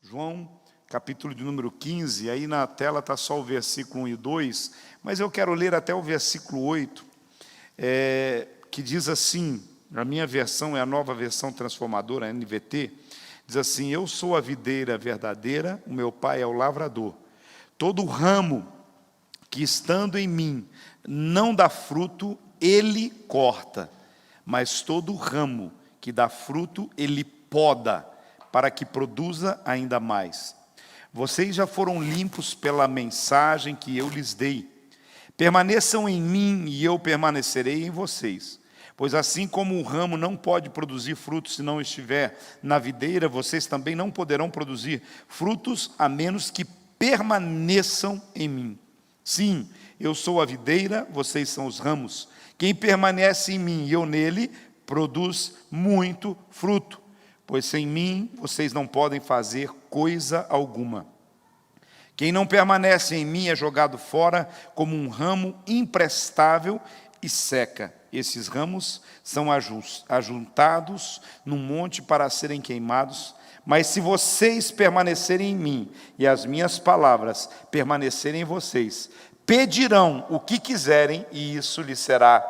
João, capítulo de número 15, aí na tela está só o versículo 1 e 2, mas eu quero ler até o versículo 8, que diz assim, a minha versão é a nova versão transformadora, a NVT, diz assim: eu sou a videira verdadeira, o meu pai é o lavrador. Todo ramo que estando em mim não dá fruto, ele corta, mas todo ramo que dá fruto, ele poda, para que produza ainda mais. Vocês já foram limpos pela mensagem que eu lhes dei. Permaneçam em mim e eu permanecerei em vocês. Pois assim como o ramo não pode produzir frutos se não estiver na videira, vocês também não poderão produzir frutos a menos que permaneçam em mim. Sim, eu sou a videira, vocês são os ramos. Quem permanece em mim e eu nele, produz muito fruto. Pois sem mim vocês não podem fazer coisa alguma. Quem não permanece em mim é jogado fora como um ramo imprestável e seca. Esses ramos são ajuntados num monte para serem queimados. Mas se vocês permanecerem em mim e as minhas palavras permanecerem em vocês, pedirão o que quiserem e isso lhes será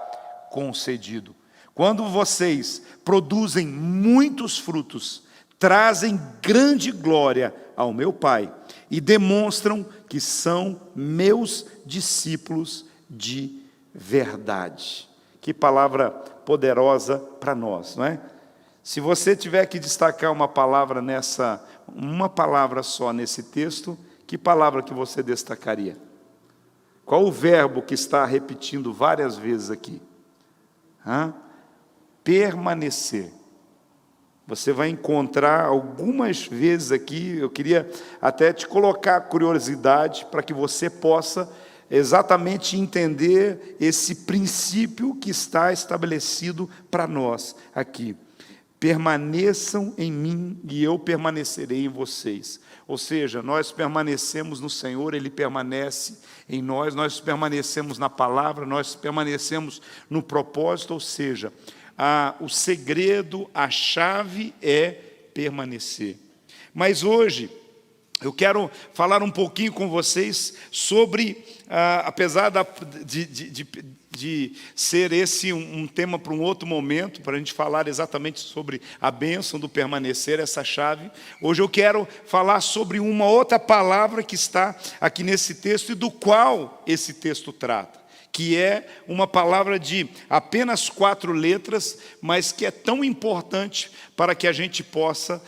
concedido. Quando vocês produzem muitos frutos, trazem grande glória ao meu Pai e demonstram que são meus discípulos de verdade. Que palavra poderosa para nós, não é? Se você tiver que destacar uma palavra só nesse texto, que palavra que você destacaria? Qual o verbo que está repetindo várias vezes aqui? Permanecer. Você vai encontrar algumas vezes aqui, eu queria até te colocar curiosidade para que você possa exatamente entender esse princípio que está estabelecido para nós aqui. Permaneçam em mim e eu permanecerei em vocês. Ou seja, nós permanecemos no Senhor, Ele permanece em nós, nós permanecemos na palavra, nós permanecemos no propósito, ou seja, o segredo, a chave é permanecer. Mas hoje, eu quero falar um pouquinho com vocês sobre, apesar de ser esse um tema para um outro momento, para a gente falar exatamente sobre a bênção do permanecer, essa chave, hoje eu quero falar sobre uma outra palavra que está aqui nesse texto e do qual esse texto trata, que é uma palavra de apenas 4 letras, mas que é tão importante para que a gente possa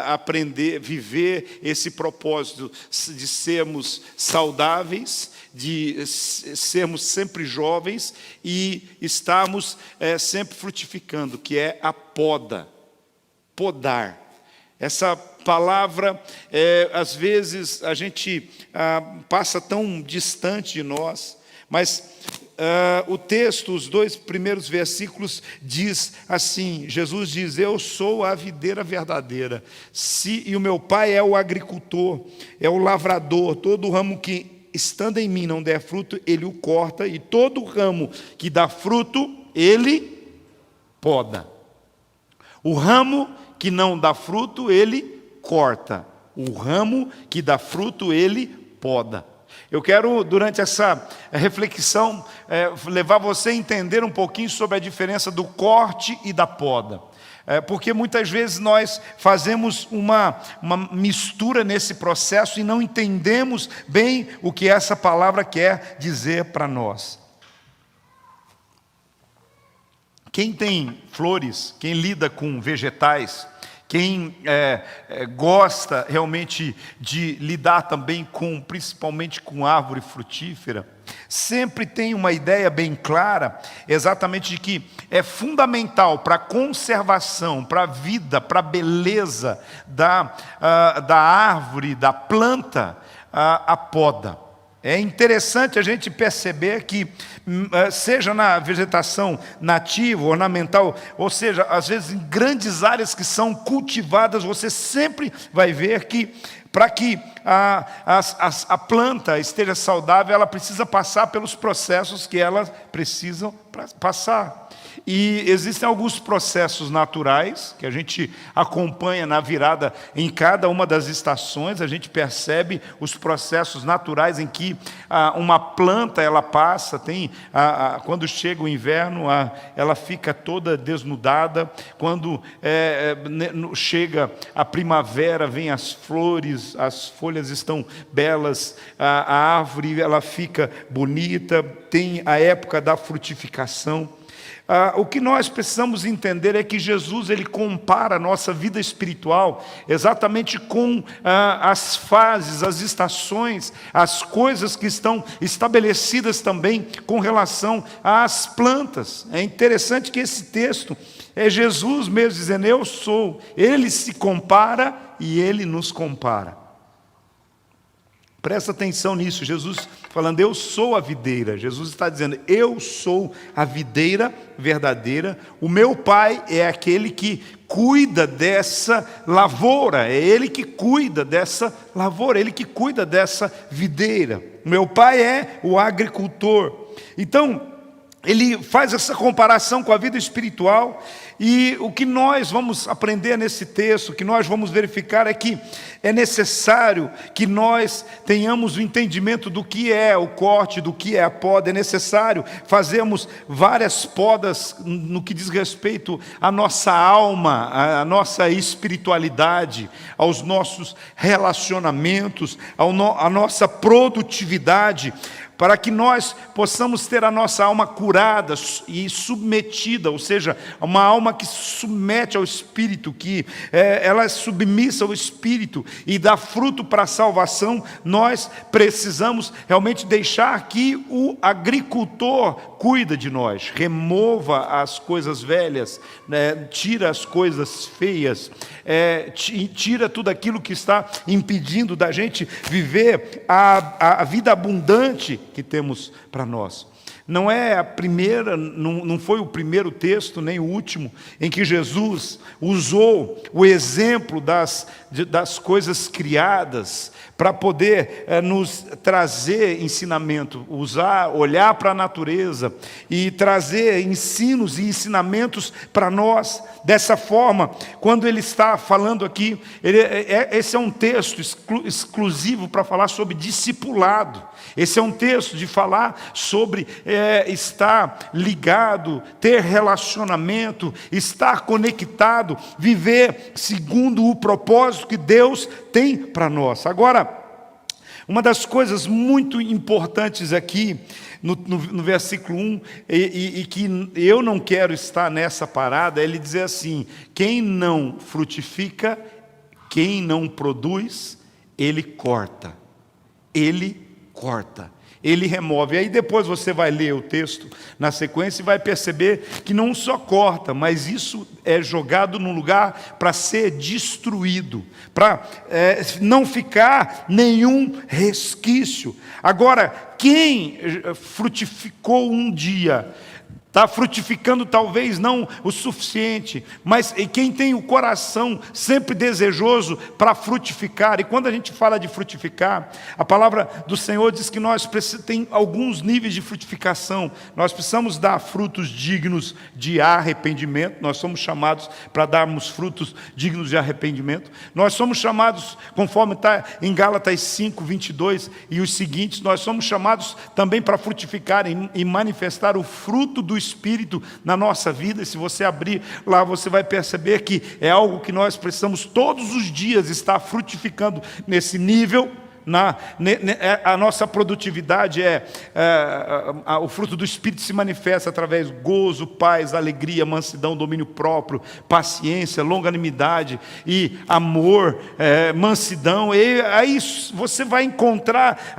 aprender, viver esse propósito de sermos saudáveis, de sermos sempre jovens e estarmos sempre frutificando, que é a poda, podar. Essa palavra, às vezes, a gente passa tão distante de nós, mas o texto, os 2 primeiros versículos, diz assim, Jesus diz: eu sou a videira verdadeira, e o meu pai é o agricultor, é o lavrador. Todo ramo que estando em mim não der fruto, ele o corta, e todo ramo que dá fruto, ele poda. O ramo que não dá fruto, ele corta. O ramo que dá fruto, ele poda. Eu quero, durante essa reflexão, levar você a entender um pouquinho sobre a diferença do corte e da poda. Porque muitas vezes nós fazemos uma mistura nesse processo e não entendemos bem o que essa palavra quer dizer para nós. Quem tem flores, quem lida com vegetais, quem gosta realmente de lidar também principalmente com árvore frutífera, sempre tem uma ideia bem clara, exatamente de que é fundamental para a conservação, para a vida, para a beleza da árvore, da planta, a poda. É interessante a gente perceber que, seja na vegetação nativa, ornamental, ou seja, às vezes em grandes áreas que são cultivadas, você sempre vai ver que para que a planta esteja saudável, ela precisa passar pelos processos que elas precisam passar. E existem alguns processos naturais que a gente acompanha na virada em cada uma das estações. A gente percebe os processos naturais em que uma planta ela passa. Quando chega o inverno, ela fica toda desnudada. Quando chega a primavera, vem as flores, as folhas estão belas, a árvore ela fica bonita. Tem a época da frutificação. O que nós precisamos entender é que Jesus ele compara a nossa vida espiritual exatamente com as fases, as estações, as coisas que estão estabelecidas também com relação às plantas. É interessante que esse texto é Jesus mesmo dizendo, eu sou. Ele se compara e ele nos compara. Presta atenção nisso, Jesus falando, eu sou a videira. Jesus está dizendo, eu sou a videira verdadeira. O meu Pai é aquele que cuida dessa lavoura. É Ele que cuida dessa lavoura, Ele que cuida dessa videira. O meu Pai é o agricultor. Então, ele faz essa comparação com a vida espiritual. E o que nós vamos aprender nesse texto, o que nós vamos verificar é que é necessário que nós tenhamos o entendimento do que é o corte, do que é a poda. É necessário fazermos várias podas no que diz respeito à nossa alma, à nossa espiritualidade, aos nossos relacionamentos, à nossa produtividade, para que nós possamos ter a nossa alma curada e submetida, ou seja, uma alma que se submete ao Espírito, que ela é submissa ao Espírito e dá fruto para a salvação. Nós precisamos realmente deixar que o agricultor cuida de nós, remova as coisas velhas, tira as coisas feias, tira tudo aquilo que está impedindo da gente viver a vida abundante que temos para nós. Não é a primeira, não foi o primeiro texto, nem o último, em que Jesus usou o exemplo das coisas criadas para poder nos trazer ensinamento, olhar para a natureza e trazer ensinos e ensinamentos para nós. Dessa forma, quando ele está falando aqui, esse é um texto exclusivo para falar sobre discipulado. Esse é um texto de falar sobre estar ligado, ter relacionamento, estar conectado, viver segundo o propósito que Deus tem para nós. Agora, uma das coisas muito importantes aqui, no versículo 1, e que eu não quero estar nessa parada, é ele dizer assim, quem não frutifica, quem não produz, ele corta. Ele corta. Ele remove. E aí depois você vai ler o texto na sequência e vai perceber que não só corta, mas isso é jogado num lugar para ser destruído, para não ficar nenhum resquício. Agora, quem frutificou um dia, está frutificando talvez não o suficiente, mas quem tem o coração sempre desejoso para frutificar. E quando a gente fala de frutificar, a palavra do Senhor diz que nós tem alguns níveis de frutificação. Nós precisamos dar frutos dignos de arrependimento. Nós somos chamados para darmos frutos dignos de arrependimento. Nós somos chamados, conforme está em Gálatas 5, 22 e os seguintes, nós somos chamados também para frutificar e manifestar o fruto do Espírito na nossa vida. E se você abrir lá, você vai perceber que é algo que nós precisamos todos os dias estar frutificando nesse nível. A nossa produtividade o fruto do Espírito se manifesta através de gozo, paz, alegria, mansidão, domínio próprio, paciência, longanimidade e amor, mansidão. E aí você vai encontrar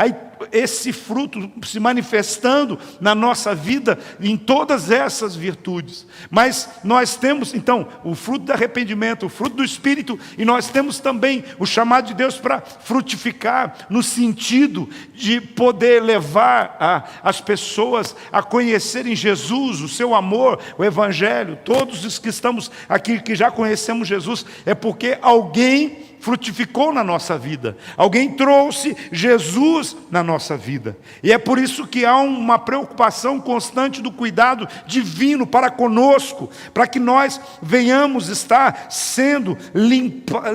esse fruto se manifestando na nossa vida em todas essas virtudes. Mas nós temos então o fruto do arrependimento, o fruto do Espírito, e nós temos também o chamado de Deus para frutificar no sentido de poder levar as pessoas a conhecerem Jesus, o seu amor, o Evangelho. Todos os que estamos aqui, que já conhecemos Jesus, é porque alguém frutificou na nossa vida, alguém trouxe Jesus na nossa vida. E é por isso que há uma preocupação constante do cuidado divino para conosco, para que nós venhamos estar sendo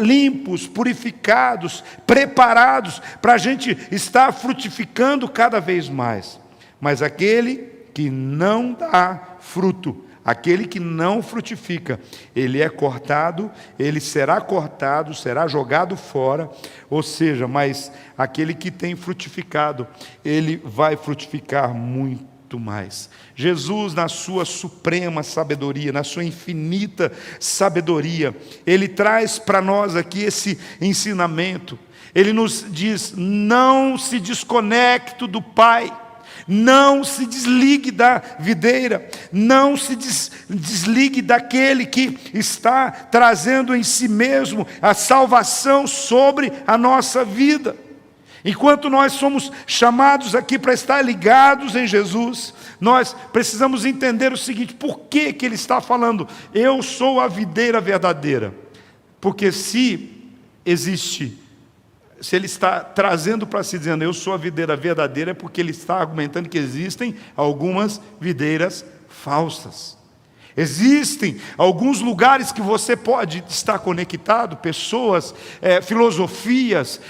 limpos, purificados, preparados, para a gente estar frutificando cada vez mais. Mas aquele que não dá fruto, aquele que não frutifica, ele é cortado, ele será cortado, será jogado fora. Ou seja, mas aquele que tem frutificado, ele vai frutificar muito mais. Jesus, na sua suprema sabedoria, na sua infinita sabedoria, ele traz para nós aqui esse ensinamento. Ele nos diz: não se desconecte do Pai, não se desligue da videira, não se desligue daquele que está trazendo em si mesmo a salvação sobre a nossa vida. Enquanto nós somos chamados aqui para estar ligados em Jesus, nós precisamos entender o seguinte: por que ele está falando, eu sou a videira verdadeira? Porque se ele está trazendo para si, dizendo, eu sou a videira verdadeira, é porque ele está argumentando que existem algumas videiras falsas. Existem alguns lugares que você pode estar conectado, pessoas, filosofias,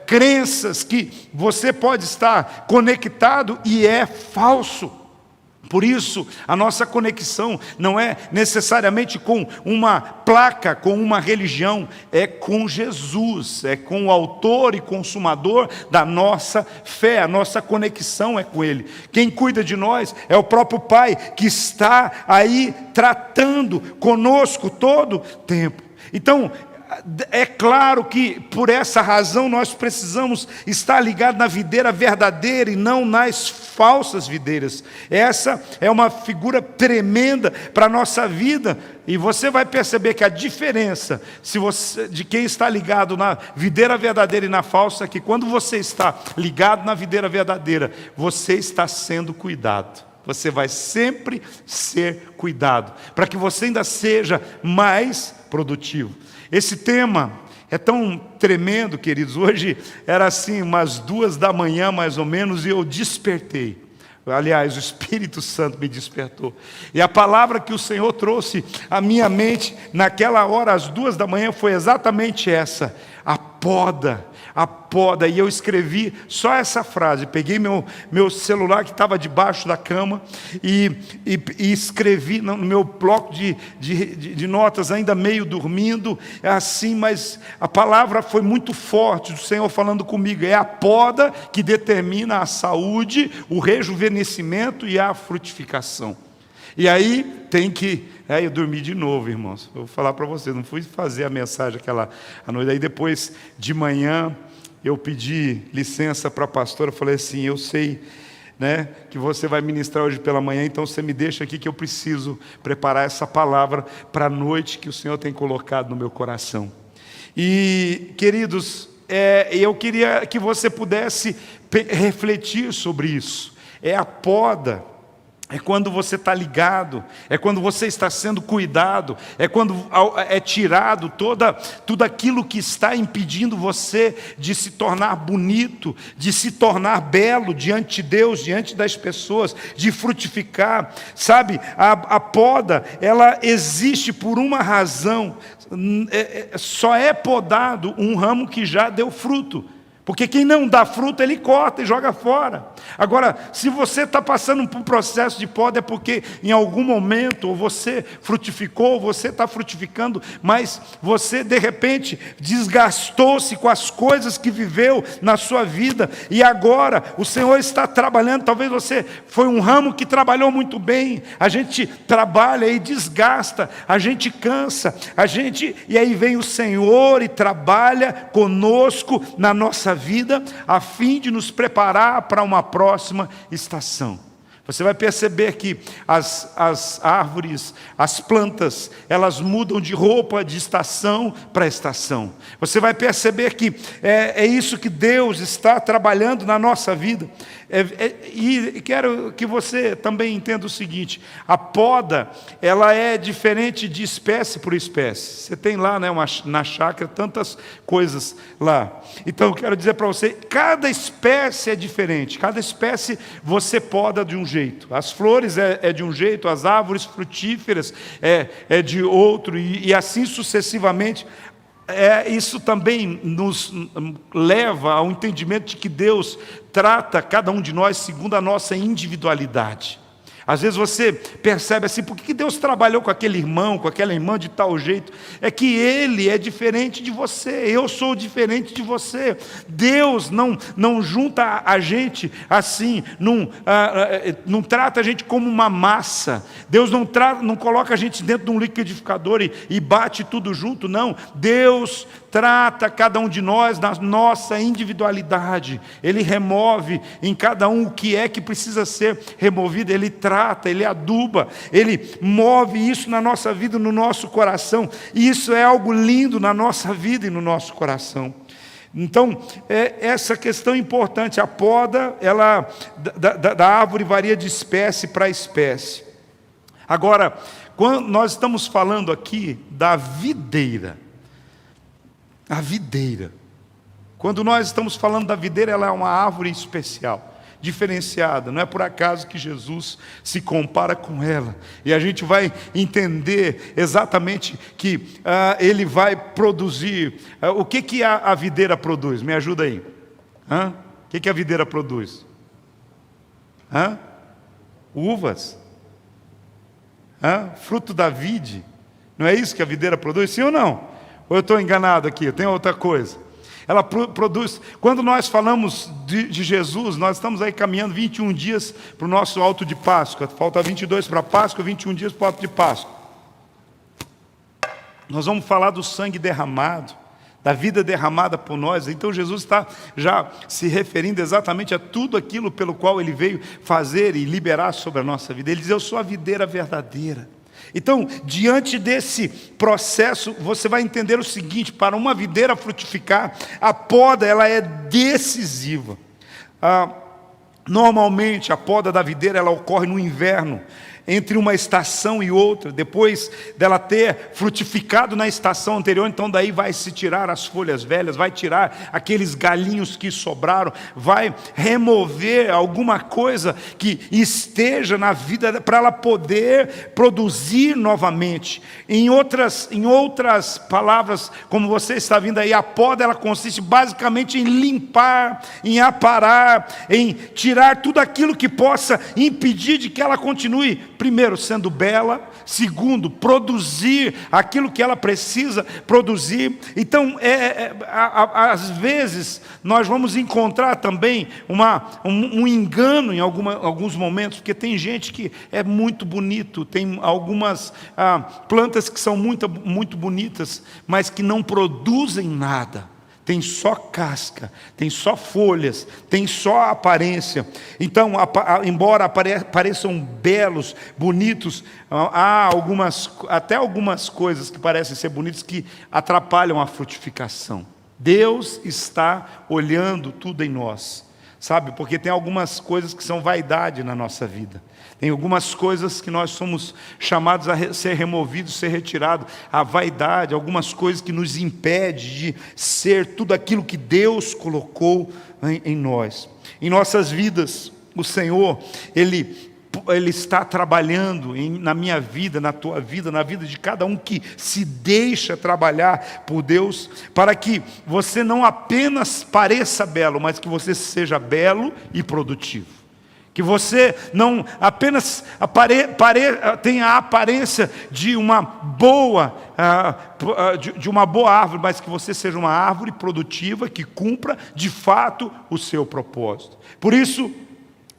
crenças que você pode estar conectado e é falso. Por isso, a nossa conexão não é necessariamente com uma placa, com uma religião, é com Jesus, é com o autor e consumador da nossa fé, a nossa conexão é com Ele. Quem cuida de nós é o próprio Pai, que está aí tratando conosco todo tempo. Então, é claro que por essa razão nós precisamos estar ligados na videira verdadeira e não nas falsas videiras. Essa é uma figura tremenda para a nossa vida, e você vai perceber que a diferença de quem está ligado na videira verdadeira e na falsa é que quando você está ligado na videira verdadeira, você está sendo cuidado. Você vai sempre ser cuidado, para que você ainda seja mais produtivo. Esse tema é tão tremendo, queridos. Hoje era assim, umas 2 da manhã mais ou menos, e eu despertei. Aliás, o Espírito Santo me despertou. E a palavra que o Senhor trouxe à minha mente, naquela hora, às 2 da manhã, foi exatamente essa: a poda. A poda. E eu escrevi só essa frase. Peguei meu celular que estava debaixo da cama e escrevi no meu bloco de notas, ainda meio dormindo, assim, mas a palavra foi muito forte do Senhor falando comigo. É a poda que determina a saúde, o rejuvenescimento e a frutificação. E aí tem que... eu dormi de novo, irmãos. Eu vou falar para vocês, não fui fazer a mensagem aquela noite. Aí depois de manhã eu pedi licença para a pastora, falei assim, eu sei, né, que você vai ministrar hoje pela manhã, então você me deixa aqui que eu preciso preparar essa palavra para a noite que o Senhor tem colocado no meu coração. E, queridos, eu queria que você pudesse refletir sobre isso. É a poda. É quando você está ligado, é quando você está sendo cuidado, é quando é tirado tudo aquilo que está impedindo você de se tornar bonito, de se tornar belo diante de Deus, diante das pessoas, de frutificar. Sabe, a poda, ela existe por uma razão. Só é podado um ramo que já deu fruto. Porque quem não dá fruto, ele corta e joga fora. Agora, se você está passando por um processo de poda, é porque em algum momento, ou você frutificou, ou você está frutificando, mas você de repente desgastou-se com as coisas que viveu na sua vida, e agora o Senhor está trabalhando. Talvez você foi um ramo que trabalhou muito bem. A gente trabalha e desgasta, a gente cansa, e aí vem o Senhor e trabalha conosco na nossa vida, a fim de nos preparar para uma próxima estação. Você vai perceber que as árvores, as plantas, elas mudam de roupa de estação para estação. Você vai perceber que é isso que Deus está trabalhando na nossa vida. E quero que você também entenda o seguinte: a poda, ela é diferente de espécie por espécie. Você tem lá, né, na chácara, tantas coisas lá. Então eu quero dizer para você, cada espécie é diferente. Cada espécie você poda de um jeito. As flores é de um jeito, as árvores frutíferas é de outro, e assim sucessivamente. Isso também nos leva ao entendimento de que Deus trata cada um de nós segundo a nossa individualidade. Às vezes você percebe assim: por que Deus trabalhou com aquele irmão, com aquela irmã de tal jeito? É que ele é diferente de você, eu sou diferente de você. Deus não junta a gente assim, não trata a gente como uma massa. Deus não coloca a gente dentro de um liquidificador e bate tudo junto, não. Deus trata cada um de nós na nossa individualidade. Ele remove em cada um o que é que precisa ser removido. Ele trata, Ele aduba, Ele move isso na nossa vida, no nosso coração. E isso é algo lindo na nossa vida e no nosso coração. Então, essa questão importante. A poda, ela da árvore varia de espécie para espécie. Agora, quando nós estamos falando aqui da videira, a videira. Quando nós estamos falando da videira, ela é uma árvore especial, diferenciada. Não é por acaso que Jesus se compara com ela. E a gente vai entender exatamente que ele vai produzir. O que a videira produz? Me ajuda aí. O que a videira produz? Uvas. Fruto da vide. Não é isso que a videira produz? Sim ou não? Ou eu estou enganado aqui? Tem outra coisa. Ela produz. Quando nós falamos de Jesus, nós estamos aí caminhando 21 dias para o nosso alto de Páscoa. Falta 22 para a Páscoa, 21 dias para o alto de Páscoa. Nós vamos falar do sangue derramado, da vida derramada por nós. Então Jesus está já se referindo exatamente a tudo aquilo pelo qual Ele veio fazer e liberar sobre a nossa vida. Ele diz: eu sou a videira verdadeira. Então, diante desse processo, você vai entender o seguinte: para uma videira frutificar, a poda ela é decisiva. Normalmente, a poda da videira ela ocorre no inverno, entre uma estação e outra, depois dela ter frutificado na estação anterior. Então daí vai se tirar as folhas velhas, vai tirar aqueles galhinhos que sobraram, vai remover alguma coisa que esteja na vida para ela poder produzir novamente. Em outras palavras, como você está vendo aí, a poda ela consiste basicamente em limpar, em aparar, em tirar tudo aquilo que possa impedir de que ela continue, primeiro, sendo bela. Segundo, produzir aquilo que ela precisa produzir. Então, às vezes, nós vamos encontrar também um engano em alguns momentos, porque tem gente que é muito bonito, tem algumas plantas que são muito, muito bonitas, mas que não produzem nada. Tem só casca, tem só folhas, tem só aparência. Então, embora pareçam belos, bonitos, há até algumas coisas que parecem ser bonitas que atrapalham a frutificação. Deus está olhando tudo em nós, sabe? Porque tem algumas coisas que são vaidade na nossa vida. Tem algumas coisas que nós somos chamados a ser removidos, ser retirados. A vaidade, algumas coisas que nos impedem de ser tudo aquilo que Deus colocou em nós. Em nossas vidas, o Senhor, Ele está trabalhando na minha vida, na tua vida, na vida de cada um que se deixa trabalhar por Deus, para que você não apenas pareça belo, mas que você seja belo e produtivo. Que você não apenas tenha a aparência de uma boa árvore, mas que você seja uma árvore produtiva que cumpra de fato o seu propósito. Por isso,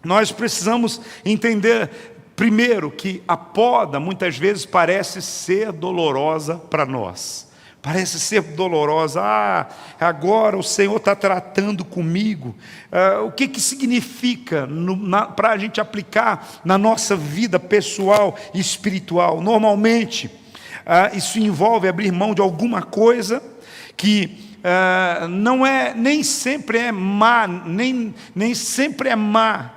nós precisamos entender, primeiro, que a poda muitas vezes parece ser dolorosa para nós. parece ser dolorosa. Agora o Senhor está tratando comigo. O que significa para a gente aplicar na nossa vida pessoal e espiritual? Normalmente, isso envolve abrir mão de alguma coisa que não é, nem sempre é má, nem sempre é má,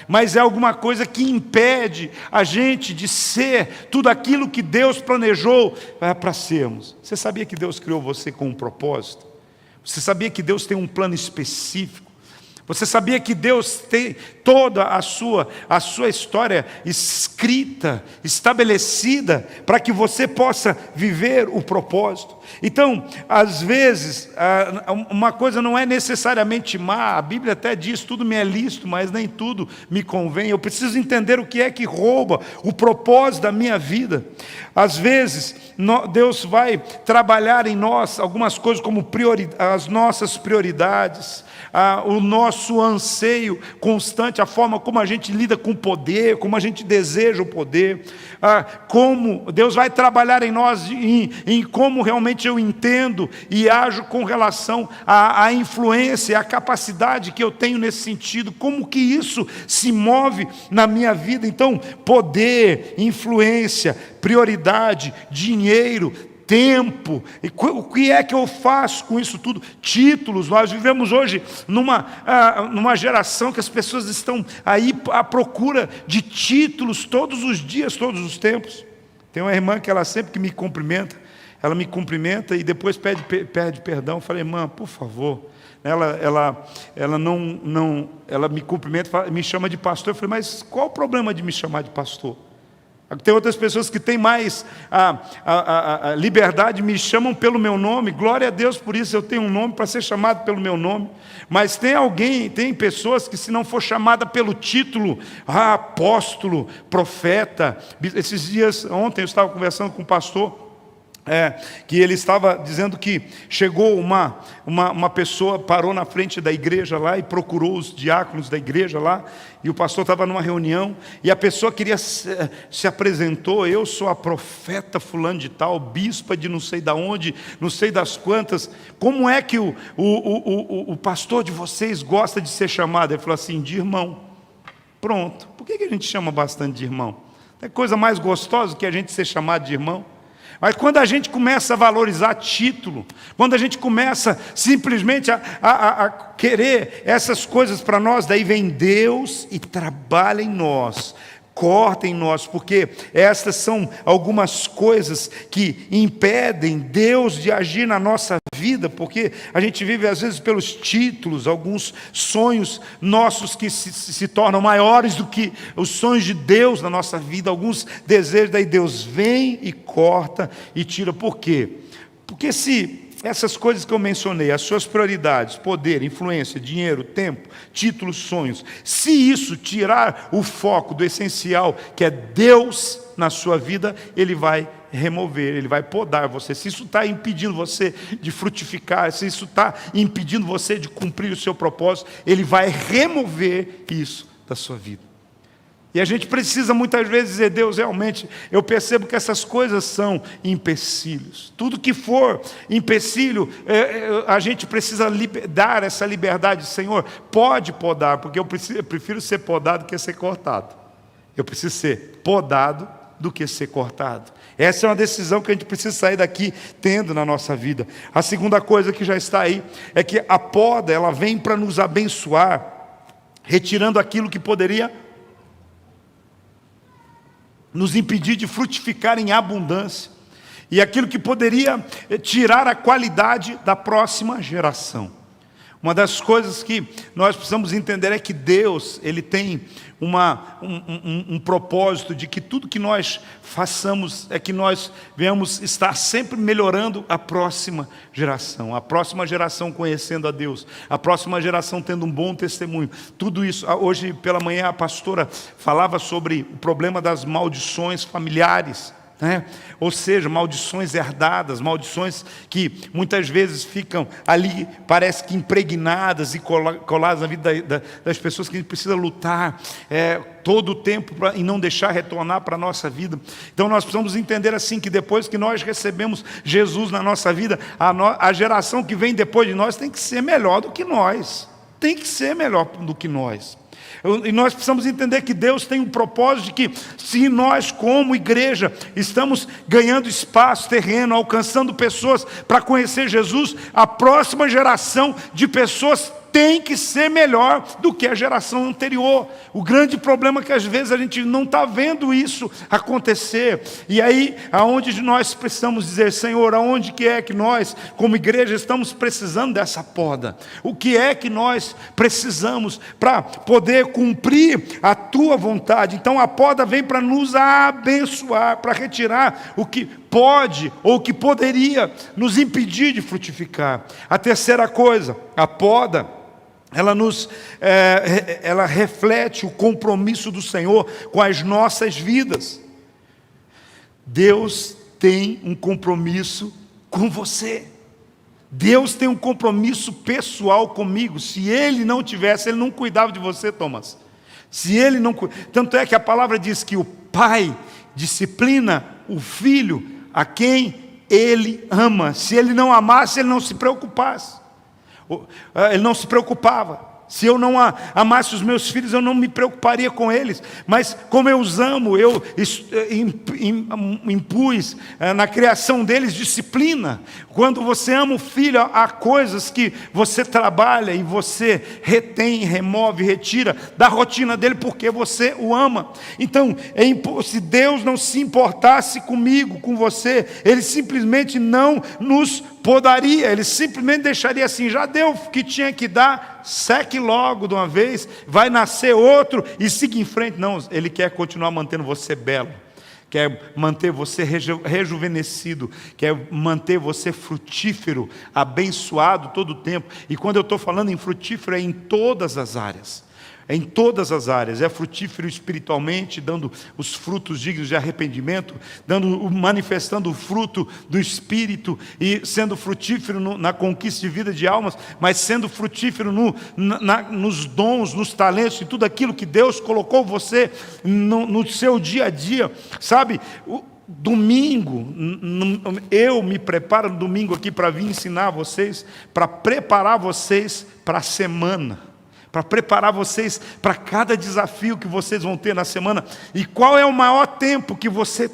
mas é alguma coisa que impede a gente de ser tudo aquilo que Deus planejou para sermos. Você sabia que Deus criou você com um propósito? Você sabia que Deus tem um plano específico? Você sabia que Deus tem toda a sua história escrita, estabelecida, para que você possa viver o propósito? Então, às vezes, uma coisa não é necessariamente má. A Bíblia até diz, tudo me é lícito, mas nem tudo me convém. Eu preciso entender o que é que rouba o propósito da minha vida. Às vezes, Deus vai trabalhar em nós algumas coisas como as nossas prioridades, o nosso anseio constante, a forma como a gente lida com o poder, como a gente deseja o poder, como Deus vai trabalhar em nós, em como realmente eu entendo e ajo com relação à influência, à capacidade que eu tenho nesse sentido, como que isso se move na minha vida. Então, poder, influência, prioridade, dinheiro, tempo, o que é que eu faço com isso tudo? Títulos. Nós vivemos hoje numa geração que as pessoas estão aí à procura de títulos todos os dias, todos os tempos. Tem uma irmã que ela sempre que me cumprimenta, ela me cumprimenta e depois pede perdão. Eu falei, irmã, por favor. Ela me cumprimenta, me chama de pastor. Eu falei, mas qual o problema de me chamar de pastor? Tem outras pessoas que têm mais a liberdade, me chamam pelo meu nome, glória a Deus por isso, eu tenho um nome para ser chamado pelo meu nome. Mas tem pessoas que, se não for chamada pelo título, apóstolo, profeta. Ontem eu estava conversando com um pastor, que ele estava dizendo que chegou uma pessoa, parou na frente da igreja lá e procurou os diáconos da igreja lá, e o pastor estava numa reunião, e a pessoa se apresentou, eu sou a profeta fulano de tal, bispa de não sei da onde, não sei das quantas, como é que o pastor de vocês gosta de ser chamado? Ele falou assim, de irmão. Pronto, por que a gente chama bastante de irmão? É coisa mais gostosa que a gente ser chamado de irmão? Mas quando a gente começa a valorizar título, quando a gente começa simplesmente a querer essas coisas para nós, daí vem Deus e trabalha em nós, corta em nós, porque estas são algumas coisas que impedem Deus de agir na nossa vida, porque a gente vive às vezes pelos títulos, alguns sonhos nossos que se tornam maiores do que os sonhos de Deus na nossa vida, alguns desejos, daí Deus vem e corta e tira. Por quê? Porque se essas coisas que eu mencionei, as suas prioridades, poder, influência, dinheiro, tempo, títulos, sonhos, se isso tirar o foco do essencial, que é Deus na sua vida, Ele vai remover, Ele vai podar você. Se isso está impedindo você de frutificar, se isso está impedindo você de cumprir o seu propósito, Ele vai remover isso da sua vida. E a gente precisa muitas vezes dizer, Deus, realmente, eu percebo que essas coisas são empecilhos. Tudo que for empecilho, a gente precisa dar essa liberdade. Senhor, pode podar, porque eu prefiro ser podado do que ser cortado. Eu preciso ser podado do que ser cortado. Essa é uma decisão que a gente precisa sair daqui tendo na nossa vida. A segunda coisa que já está aí, é que a poda, ela vem para nos abençoar, retirando aquilo que poderia nos impedir de frutificar em abundância, e aquilo que poderia tirar a qualidade da próxima geração. Uma das coisas que nós precisamos entender é que Deus, Ele tem um propósito de que tudo que nós façamos é que nós venhamos estar sempre melhorando a próxima geração conhecendo a Deus, a próxima geração tendo um bom testemunho. Tudo isso, hoje pela manhã a pastora falava sobre o problema das maldições familiares. né? Ou seja, maldições herdadas, maldições que muitas vezes ficam ali, parece que impregnadas e coladas na vida das pessoas, que a gente precisa lutar todo o tempo e não deixar retornar para a nossa vida. Então nós precisamos entender assim, que depois que nós recebemos Jesus na nossa vida, a geração que vem depois de nós tem que ser melhor do que nós, tem que ser melhor do que nós. E nós precisamos entender que Deus tem um propósito de que, se nós como igreja estamos ganhando espaço, terreno, alcançando pessoas para conhecer Jesus, a próxima geração de pessoas tem que ser melhor do que a geração anterior. O grande problema é que às vezes a gente não está vendo isso acontecer. E aí, aonde nós precisamos dizer: Senhor, aonde que é que nós, como igreja, estamos precisando dessa poda? O que é que nós precisamos para poder cumprir a Tua vontade? Então a poda vem para nos abençoar, para retirar o que pode ou que poderia nos impedir de frutificar. A terceira coisa, a poda, ela reflete o compromisso do Senhor com as nossas vidas. Deus tem um compromisso com você. Deus tem um compromisso pessoal comigo. Se Ele não tivesse, Ele não cuidava de você, Thomas. Se Ele não, tanto é que a palavra diz que o pai disciplina o filho a quem Ele ama. Se Ele não amasse, Ele não se preocupasse. Ele não se preocupava. Se eu não amasse os meus filhos, eu não me preocuparia com eles. Mas como eu os amo, eu impus na criação deles disciplina. Quando você ama o filho, há coisas que você trabalha e você retém, remove, retira da rotina dele, porque você o ama. Então, se Deus não se importasse comigo, com você, Ele simplesmente não nos podaria, Ele simplesmente deixaria assim: já deu o que tinha que dar, seque logo de uma vez, vai nascer outro e siga em frente. Não, Ele quer continuar mantendo você belo, quer manter você rejuvenescido, quer manter você frutífero, abençoado todo o tempo. E quando eu estou falando em frutífero, é em todas as áreas. Em todas as áreas, é frutífero espiritualmente, dando os frutos dignos de arrependimento, manifestando o fruto do Espírito e sendo frutífero na conquista de vida de almas, mas sendo frutífero nos dons, nos talentos e tudo aquilo que Deus colocou você no seu dia a dia, sabe? Domingo, eu me preparo no domingo aqui para vir ensinar vocês, para preparar vocês para a semana, para preparar vocês para cada desafio que vocês vão ter na semana. E qual é o maior tempo que você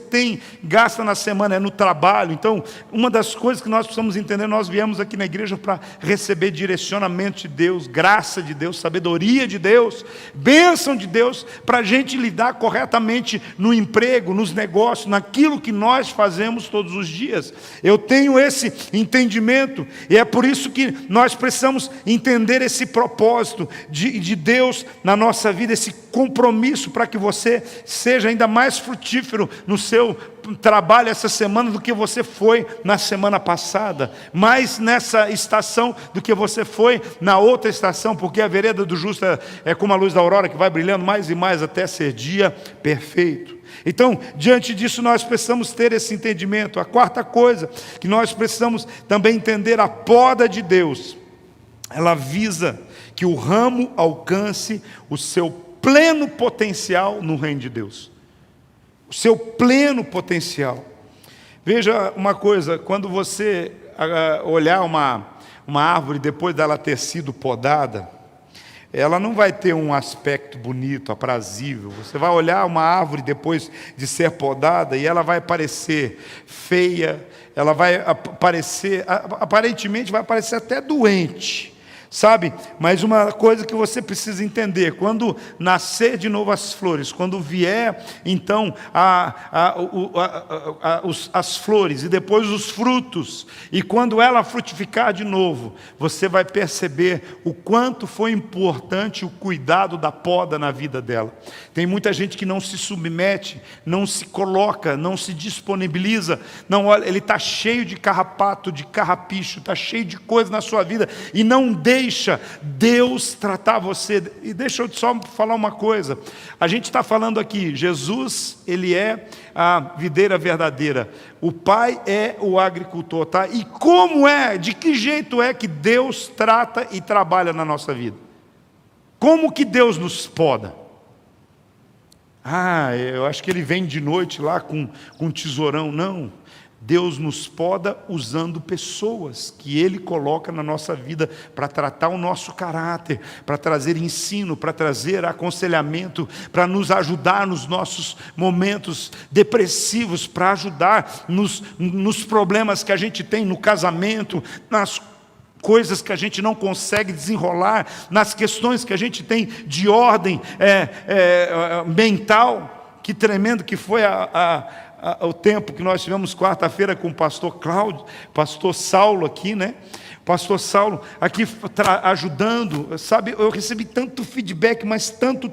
gasta na semana? É no trabalho. Então, uma das coisas que nós precisamos entender: nós viemos aqui na igreja para receber direcionamento de Deus, graça de Deus, sabedoria de Deus, bênção de Deus, para a gente lidar corretamente no emprego, nos negócios, naquilo que nós fazemos todos os dias. Eu tenho esse entendimento, e é por isso que nós precisamos entender esse propósito de Deus na nossa vida, esse compromisso para que você seja ainda mais frutífero no seu trabalho essa semana do que você foi na semana passada, mais nessa estação do que você foi na outra estação, porque a vereda do justo é como a luz da aurora, que vai brilhando mais e mais até ser dia perfeito. Então, diante disso, nós precisamos ter esse entendimento. A quarta coisa que nós precisamos também entender: a poda de Deus, ela visa que o ramo alcance o seu pleno potencial no reino de Deus. O seu pleno potencial. Veja uma coisa: quando você olhar uma árvore depois dela ter sido podada, ela não vai ter um aspecto bonito, aprazível. Você vai olhar uma árvore depois de ser podada e ela vai parecer feia, ela vai aparentemente vai parecer até doente, sabe? Mas uma coisa que você precisa entender: quando nascer de novo as flores, quando vier então as flores e depois os frutos, e quando ela frutificar de novo, você vai perceber o quanto foi importante o cuidado da poda na vida dela. Tem muita gente que não se submete, não se coloca, não se disponibiliza. Não, olha, ele está cheio de carrapato, de carrapicho, está cheio de coisa na sua vida e não deixa deixa Deus tratar você. E deixa eu só falar uma coisa. A gente está falando aqui, Jesus, Ele é a videira verdadeira. O Pai é o agricultor, tá? E como é, de que jeito é que Deus trata e trabalha na nossa vida? Como que Deus nos poda? Eu acho que Ele vem de noite lá com um tesourão. Não. Deus nos poda usando pessoas que Ele coloca na nossa vida para tratar o nosso caráter, para trazer ensino, para trazer aconselhamento, para nos ajudar nos nossos momentos depressivos, para ajudar nos problemas que a gente tem no casamento, nas coisas que a gente não consegue desenrolar, nas questões que a gente tem de ordem mental. Que tremendo que foi o tempo que nós tivemos quarta-feira com o pastor Cláudio, pastor Saulo aqui, né? Pastor Saulo aqui ajudando, sabe? Eu recebi tanto feedback, mas tanto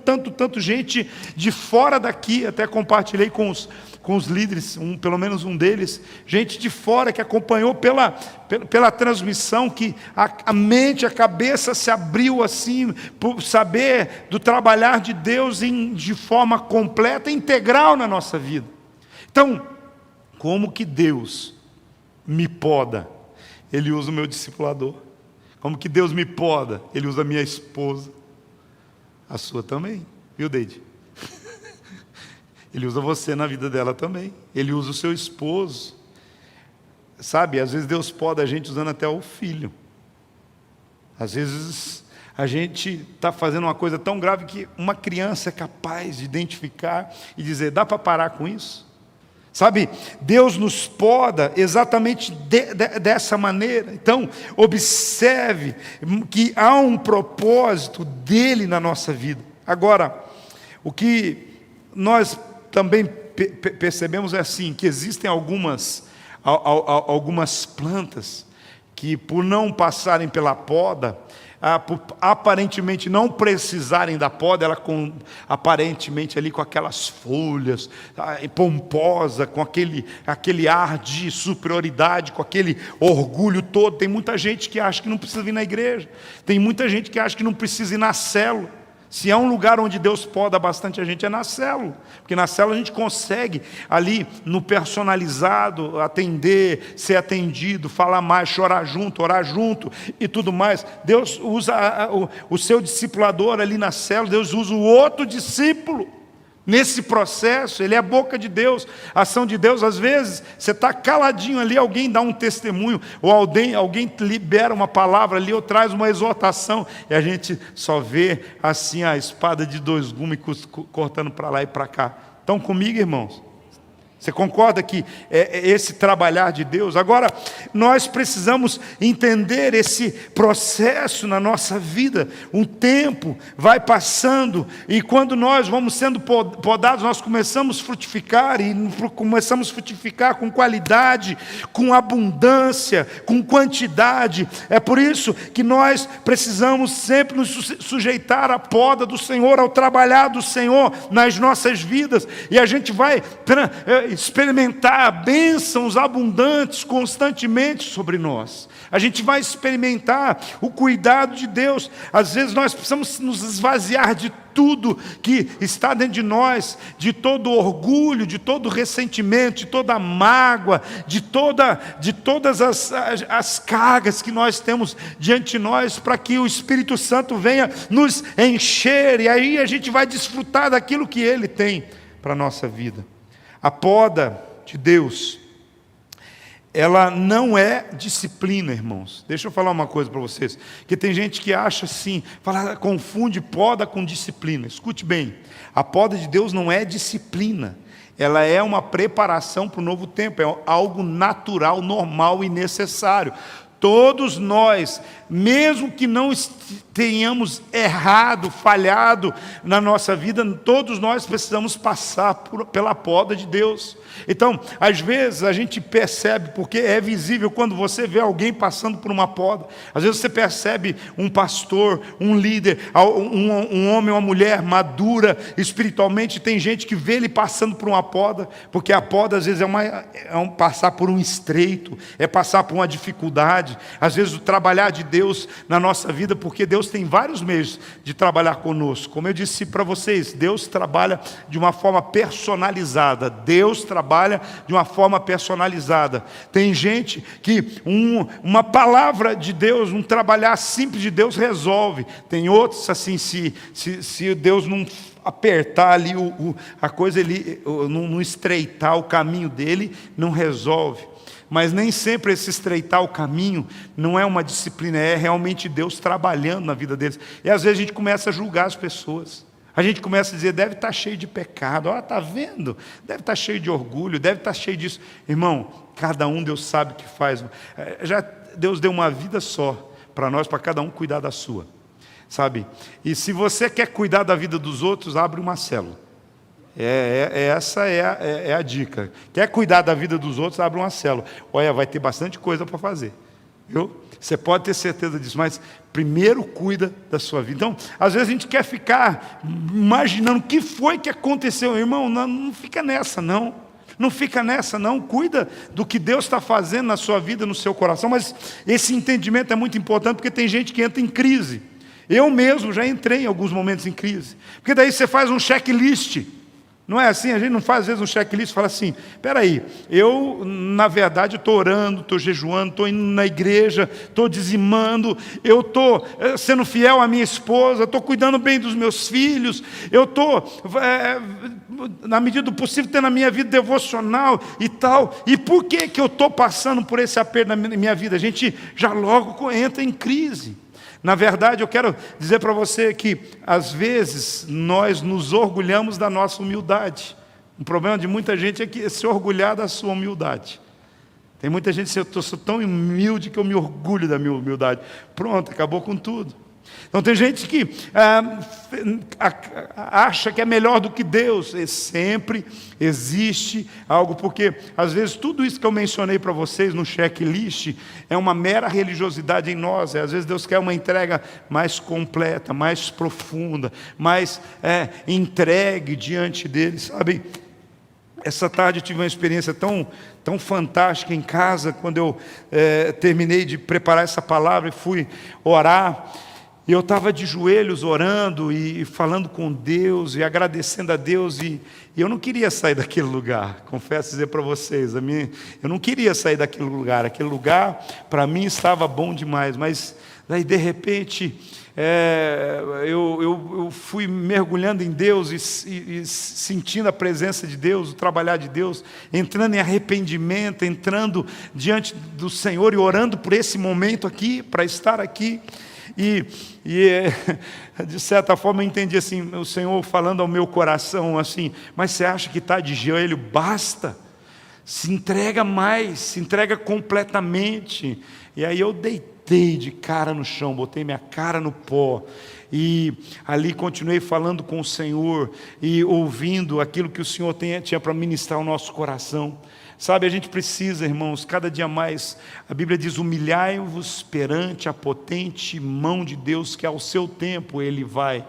gente de fora daqui, até compartilhei com os líderes, pelo menos um deles, gente de fora que acompanhou pela transmissão, que a mente, a cabeça se abriu assim, por saber do trabalhar de Deus de forma completa e integral na nossa vida. Então, como que Deus me poda? Ele usa o meu discipulador. Como que Deus me poda? Ele usa a minha esposa. A sua também, viu, Deide? Ele usa você na vida dela também. Ele usa o seu esposo. Sabe, às vezes Deus poda a gente usando até o filho. Às vezes a gente está fazendo uma coisa tão grave que uma criança é capaz de identificar e dizer, dá para parar com isso? Sabe, Deus nos poda exatamente dessa maneira. Então, observe que há um propósito dele na nossa vida. Agora, o que nós também percebemos é assim, que existem algumas plantas que, por não passarem pela poda, por aparentemente não precisarem da poda, ela aparentemente ali com aquelas folhas pomposa, com aquele ar de superioridade, com aquele orgulho todo. Tem muita gente que acha que não precisa vir na igreja, tem muita gente que acha que não precisa ir na célula. Se é um lugar onde Deus poda bastante a gente, é na célula. Porque na célula a gente consegue, ali no personalizado, atender, ser atendido, falar mais, chorar junto, orar junto e tudo mais. Deus usa o seu discipulador ali na célula, Deus usa o outro discípulo. Nesse processo, ele é a boca de Deus, a ação de Deus. Às vezes, você está caladinho ali, alguém dá um testemunho, ou alguém libera uma palavra ali, ou traz uma exortação, e a gente só vê assim a espada de dois gumes cortando para lá e para cá. Estão comigo, irmãos? Você concorda que é esse trabalhar de Deus? Agora, nós precisamos entender esse processo na nossa vida. Um tempo vai passando e quando nós vamos sendo podados, nós começamos a frutificar e começamos a frutificar com qualidade, com abundância, com quantidade. É por isso que nós precisamos sempre nos sujeitar à poda do Senhor, ao trabalhar do Senhor nas nossas vidas. E a gente vai experimentar bênçãos abundantes constantemente sobre nós. A gente vai experimentar o cuidado de Deus. Às vezes nós precisamos nos esvaziar de tudo que está dentro de nós, de todo orgulho, de todo ressentimento, de toda mágoa, de todas as cargas que nós temos diante de nós, para que o Espírito Santo venha nos encher, e aí a gente vai desfrutar daquilo que Ele tem para a nossa vida. A poda de Deus, ela não é disciplina, irmãos. Deixa eu falar uma coisa para vocês, que tem gente que acha assim, confunde poda com disciplina. Escute bem, a poda de Deus não é disciplina, ela é uma preparação para o novo tempo, é algo natural, normal e necessário. Todos nós, mesmo que não tenhamos errado, falhado na nossa vida, todos nós precisamos passar pela poda de Deus. Então, às vezes a gente percebe, porque é visível quando você vê alguém passando por uma poda. Às vezes você percebe um pastor, um líder, um homem ou uma mulher madura espiritualmente. Tem gente que vê ele passando por uma poda, porque a poda às vezes é passar por um estreito, é passar por uma dificuldade. verdade, às vezes o trabalhar de Deus na nossa vida, porque Deus tem vários meios de trabalhar conosco. Como eu disse para vocês, Deus trabalha de uma forma personalizada. Deus trabalha de uma forma personalizada. Tem gente que uma palavra de Deus, um trabalhar simples de Deus resolve. Tem outros assim, se Deus não apertar ali a coisa, ele não estreitar o caminho dele, não resolve. Mas nem sempre esse estreitar o caminho não é uma disciplina, é realmente Deus trabalhando na vida deles. E às vezes a gente começa a julgar as pessoas. A gente começa a dizer, deve estar cheio de pecado. Olha, está vendo? Deve estar cheio de orgulho, deve estar cheio disso. Irmão, cada um Deus sabe o que faz. Deus deu uma vida só para nós, para cada um cuidar da sua. Sabe? E se você quer cuidar da vida dos outros, abre uma célula. Essa é a dica. Quer cuidar da vida dos outros, abre uma célula. Olha, vai ter bastante coisa para fazer. Viu? Você pode ter certeza disso, mas primeiro cuida da sua vida. Então, às vezes a gente quer ficar imaginando o que foi que aconteceu. Irmão, não fica nessa, não. Não fica nessa, não. Cuida do que Deus está fazendo na sua vida, no seu coração. Mas esse entendimento é muito importante, porque tem gente que entra em crise. Eu mesmo já entrei em alguns momentos em crise. Porque daí você faz um checklist. Não é assim? A gente não faz às vezes um checklist e fala assim, espera aí, eu na verdade estou orando, estou jejuando, estou indo na igreja, estou dizimando, eu estou sendo fiel à minha esposa, estou cuidando bem dos meus filhos, eu estou, na medida do possível, tendo a minha vida devocional e tal. E por que eu estou passando por esse aperto na minha vida? A gente já logo entra em crise. Na verdade, eu quero dizer para você que, às vezes, nós nos orgulhamos da nossa humildade. O problema de muita gente é que se orgulhar da sua humildade. Tem muita gente que diz, eu sou tão humilde que eu me orgulho da minha humildade. Pronto, acabou com tudo. Então tem gente que acha que é melhor do que Deus. E sempre existe algo, porque às vezes tudo isso que eu mencionei para vocês no checklist é uma mera religiosidade em nós. Às vezes Deus quer uma entrega mais completa, mais profunda, mais entregue diante dele, sabe? Essa tarde eu tive uma experiência tão fantástica em casa, quando eu terminei de preparar essa palavra e fui orar. E eu estava de joelhos orando e falando com Deus e agradecendo a Deus, e eu não queria sair daquele lugar, confesso dizer para vocês, eu não queria sair daquele lugar para mim estava bom demais, mas daí de repente eu fui mergulhando em Deus e sentindo a presença de Deus, o trabalhar de Deus, entrando em arrependimento, entrando diante do Senhor e orando por esse momento aqui, para estar aqui. E de certa forma eu entendi assim, o Senhor falando ao meu coração assim, mas você acha que está de joelho? Basta, se entrega mais, se entrega completamente. E aí eu deitei de cara no chão, botei minha cara no pó, e ali continuei falando com o Senhor, e ouvindo aquilo que o Senhor tinha para ministrar ao nosso coração. Sabe, a gente precisa, irmãos, cada dia mais, a Bíblia diz, humilhai-vos perante a potente mão de Deus, que ao seu tempo Ele vai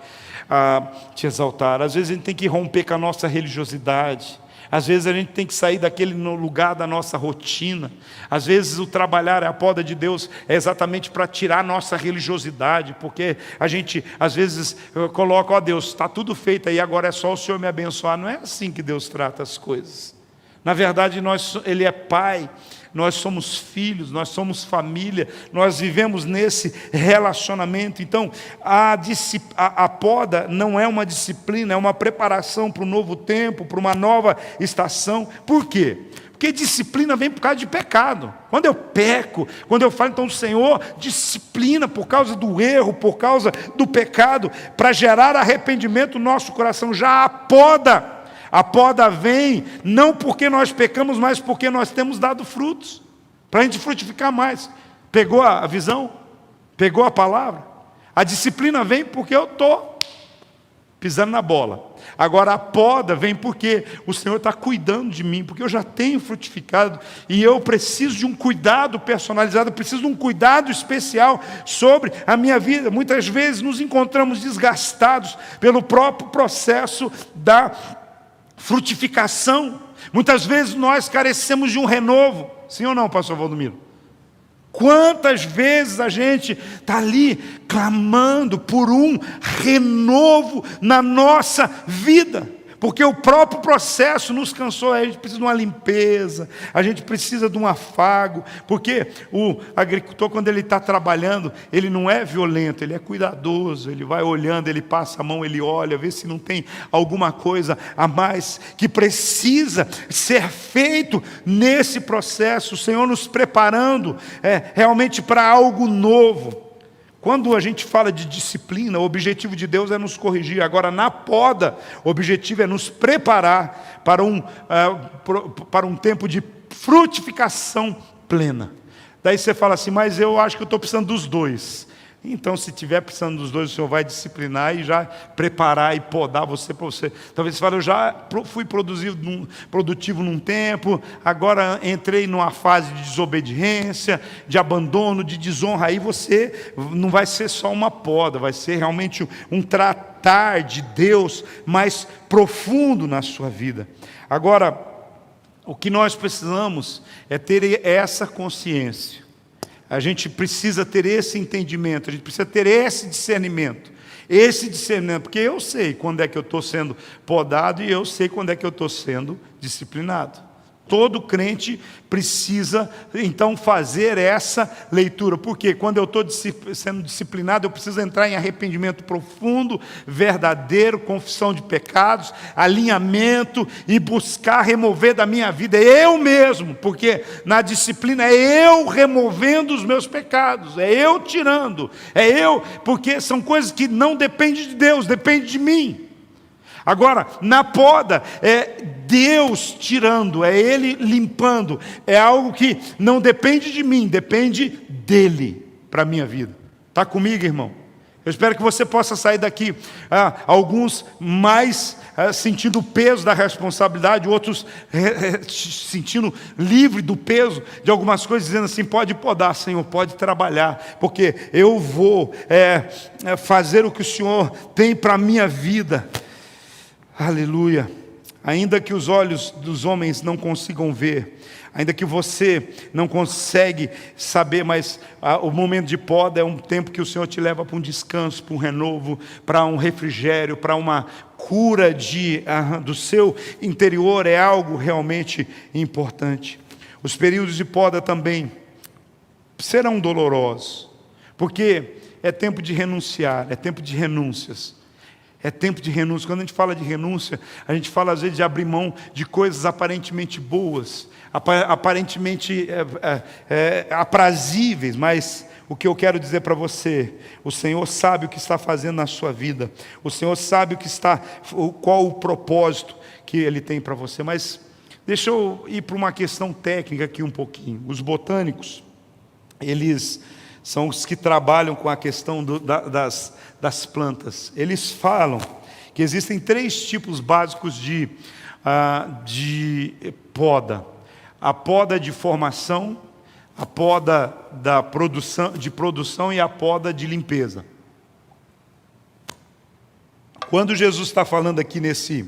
te exaltar. Às vezes a gente tem que romper com a nossa religiosidade. Às vezes a gente tem que sair daquele lugar da nossa rotina. Às vezes o trabalhar a poda de Deus é exatamente para tirar a nossa religiosidade, porque a gente às vezes coloca, ó Deus, está tudo feito aí, agora é só o Senhor me abençoar. Não é assim que Deus trata as coisas. Na verdade, Ele é Pai, nós somos filhos, nós somos família, nós vivemos nesse relacionamento. Então, a poda não é uma disciplina, é uma preparação para um novo tempo, para uma nova estação. Por quê? Porque disciplina vem por causa de pecado. Quando eu peco, quando eu falo, então o Senhor disciplina por causa do erro, por causa do pecado, para gerar arrependimento no nosso coração. Já a poda vem não porque nós pecamos, mas porque nós temos dado frutos, para a gente frutificar mais. Pegou a visão? Pegou a palavra? A disciplina vem porque eu estou pisando na bola. Agora a poda vem porque o Senhor está cuidando de mim, porque eu já tenho frutificado, e eu preciso de um cuidado personalizado, eu preciso de um cuidado especial sobre a minha vida. Muitas vezes nos encontramos desgastados pelo próprio processo da frutificação. Muitas vezes nós carecemos de um renovo. Sim ou não, pastor Valdomiro? Quantas vezes a gente está ali clamando por um renovo na nossa vida, porque o próprio processo nos cansou. A gente precisa de uma limpeza, a gente precisa de um afago, porque o agricultor, quando ele está trabalhando, ele não é violento, ele é cuidadoso, ele vai olhando, ele passa a mão, ele olha, vê se não tem alguma coisa a mais que precisa ser feito nesse processo. O Senhor nos preparando realmente para algo novo. Quando a gente fala de disciplina, o objetivo de Deus é nos corrigir. Agora, na poda, o objetivo é nos preparar para um tempo de frutificação plena. Daí você fala assim, mas eu acho que eu estou precisando dos dois. Então, se estiver precisando dos dois, o Senhor vai disciplinar e já preparar e podar você para você. Talvez você fale, eu já fui produtivo num tempo, agora entrei numa fase de desobediência, de abandono, de desonra. Aí você não vai ser só uma poda, vai ser realmente um tratar de Deus mais profundo na sua vida. Agora, o que nós precisamos é ter essa consciência. A gente precisa ter esse entendimento, a gente precisa ter esse discernimento, porque eu sei quando é que eu estou sendo podado e eu sei quando é que eu estou sendo disciplinado. Todo crente precisa, então, fazer essa leitura. Porque quando eu estou sendo disciplinado, eu preciso entrar em arrependimento profundo, verdadeiro, confissão de pecados, alinhamento e buscar remover da minha vida eu mesmo. Porque na disciplina é eu removendo os meus pecados, é eu tirando, porque são coisas que não dependem de Deus, dependem de mim. Agora, na poda, é Deus tirando, é Ele limpando, é algo que não depende de mim, depende dEle para a minha vida. Está comigo, irmão? Eu espero que você possa sair daqui, alguns mais sentindo o peso da responsabilidade, outros sentindo livre do peso de algumas coisas, dizendo assim, pode podar, Senhor, pode trabalhar, porque eu vou fazer o que o Senhor tem para a minha vida. Aleluia. Ainda que os olhos dos homens não consigam ver, ainda que você não consegue saber, mas o momento de poda é um tempo que o Senhor te leva para um descanso, para um renovo, para um refrigério, para uma cura do seu interior, é algo realmente importante. Os períodos de poda também serão dolorosos, porque é tempo de renunciar, é tempo de renúncias. É tempo de renúncia. Quando a gente fala de renúncia, a gente fala às vezes de abrir mão de coisas aparentemente boas, aparentemente aprazíveis, mas o que eu quero dizer para você, o Senhor sabe o que está fazendo na sua vida, o Senhor sabe qual o propósito que Ele tem para você. Mas deixa eu ir para uma questão técnica aqui um pouquinho. Os botânicos, eles são os que trabalham com a questão das plantas. Eles falam que existem 3 tipos básicos de poda. A poda de formação, a poda de produção e a poda de limpeza. Quando Jesus está falando aqui nesse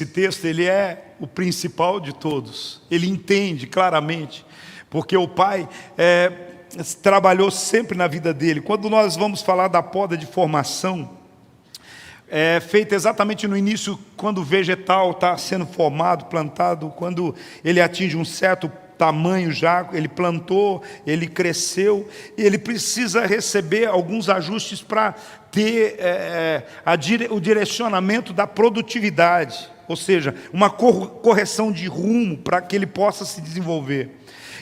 texto, ele é o principal de todos. Ele entende claramente, porque o Pai trabalhou sempre na vida dele. Quando nós vamos falar da poda de formação, é feita exatamente no início, quando o vegetal está sendo formado, plantado, quando ele atinge um certo tamanho já, ele plantou, ele cresceu, e ele precisa receber alguns ajustes para ter o direcionamento da produtividade, ou seja, uma correção de rumo para que ele possa se desenvolver.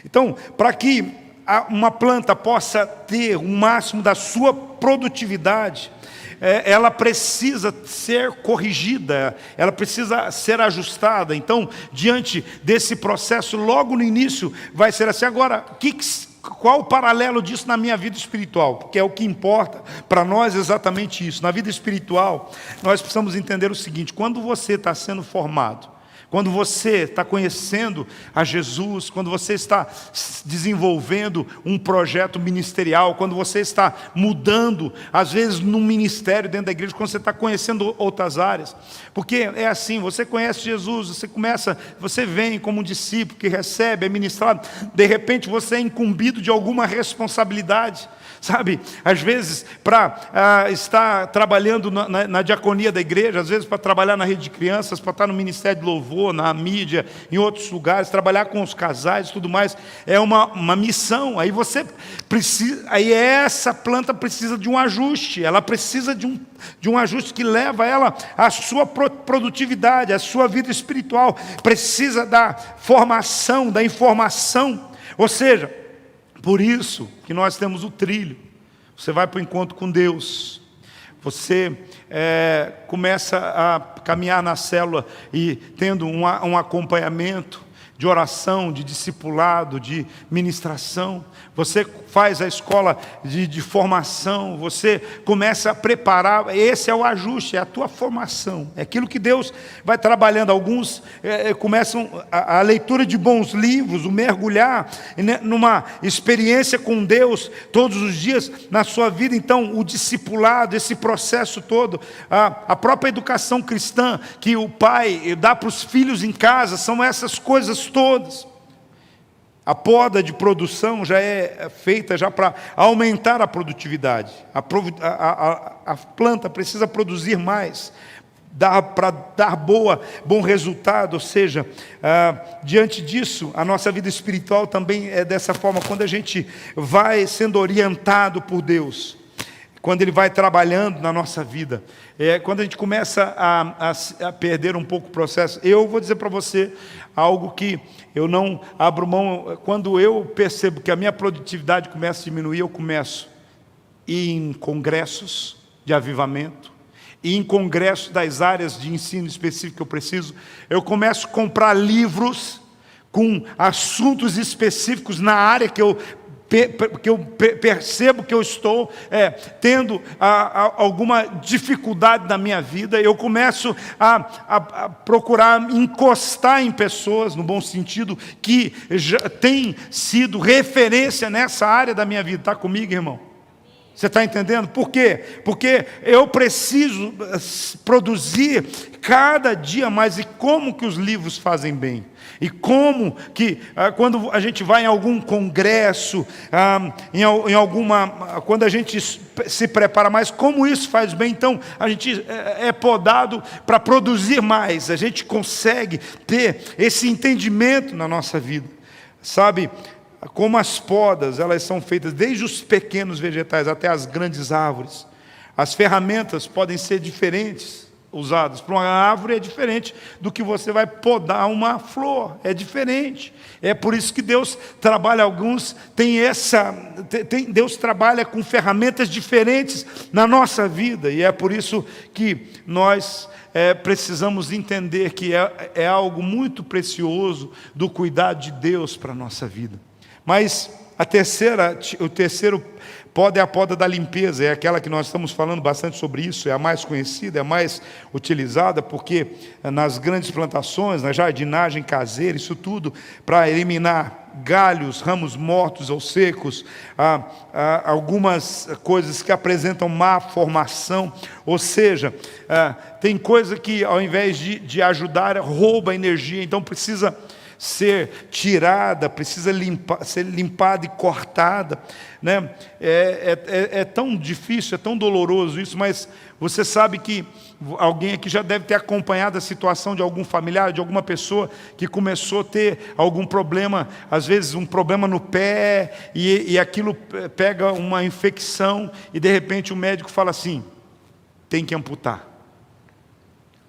Então, para que uma planta possa ter o máximo da sua produtividade, ela precisa ser corrigida, ela precisa ser ajustada. Então, diante desse processo, logo no início, vai ser assim. Agora, qual o paralelo disso na minha vida espiritual? Porque é o que importa para nós exatamente isso. Na vida espiritual, nós precisamos entender o seguinte: quando você está sendo formado, Quando você está conhecendo a Jesus, quando você está desenvolvendo um projeto ministerial, quando você está mudando, às vezes, num ministério dentro da igreja, quando você está conhecendo outras áreas. Porque é assim, você conhece Jesus, você vem como um discípulo que recebe, é ministrado, de repente você é incumbido de alguma responsabilidade. Sabe, às vezes para estar trabalhando na diaconia da igreja, às vezes para trabalhar na rede de crianças, para estar no ministério de louvor, na mídia, em outros lugares, trabalhar com os casais e tudo mais, é uma missão. Aí você precisa, aí essa planta precisa de um ajuste, ela precisa de um ajuste que leva ela à sua produtividade, à sua vida espiritual, precisa da formação, da informação, ou seja, por isso que nós temos o trilho. Você vai para o encontro com Deus. Você começa a caminhar na célula e tendo um acompanhamento de oração, de discipulado, de ministração. Você faz a escola de formação, você começa a preparar, esse é o ajuste, é a tua formação, é aquilo que Deus vai trabalhando. Alguns começam a leitura de bons livros, o mergulhar numa experiência com Deus todos os dias na sua vida. Então o discipulado, esse processo todo, a própria educação cristã que o pai dá para os filhos em casa, são essas coisas todas. A poda de produção já é feita já para aumentar a produtividade. A planta precisa produzir mais, para dar bom resultado. Ou seja, diante disso, a nossa vida espiritual também é dessa forma. Quando a gente vai sendo orientado por Deus, quando Ele vai trabalhando na nossa vida, quando a gente começa a perder um pouco o processo. Eu vou dizer para você algo que eu não abro mão. Quando eu percebo que a minha produtividade começa a diminuir, eu começo a ir em congressos de avivamento, e em congressos das áreas de ensino específico que eu preciso. Eu começo a comprar livros com assuntos específicos na área que eu percebo que eu estou tendo alguma dificuldade na minha vida. Eu começo a procurar encostar em pessoas, no bom sentido, que já tem sido referência nessa área da minha vida. Está comigo, irmão? Você está entendendo? Por quê? Porque eu preciso produzir cada dia mais. E como que os livros fazem bem? E como que, quando a gente vai em algum congresso, quando a gente se prepara mais, como isso faz bem? Então, a gente é podado para produzir mais. A gente consegue ter esse entendimento na nossa vida. Sabe, como as podas, elas são feitas desde os pequenos vegetais até as grandes árvores. As ferramentas podem ser diferentes, usadas para uma árvore é diferente do que você vai podar uma flor, é diferente. É por isso que Deus trabalha, Deus trabalha com ferramentas diferentes na nossa vida, e é por isso que nós precisamos entender que é algo muito precioso do cuidado de Deus para a nossa vida. Mas o terceiro poda é a poda da limpeza, é aquela que nós estamos falando bastante sobre isso, é a mais conhecida, é a mais utilizada, porque nas grandes plantações, na jardinagem caseira, isso tudo para eliminar galhos, ramos mortos ou secos, algumas coisas que apresentam má formação, ou seja, tem coisa que ao invés de ajudar, rouba energia, então precisa ser tirada, precisa ser limpada e cortada, né? É tão difícil, é tão doloroso isso, mas você sabe que alguém aqui já deve ter acompanhado a situação de algum familiar, de alguma pessoa que começou a ter algum problema, às vezes um problema no pé, e aquilo pega uma infecção, e de repente o médico fala assim, tem que amputar.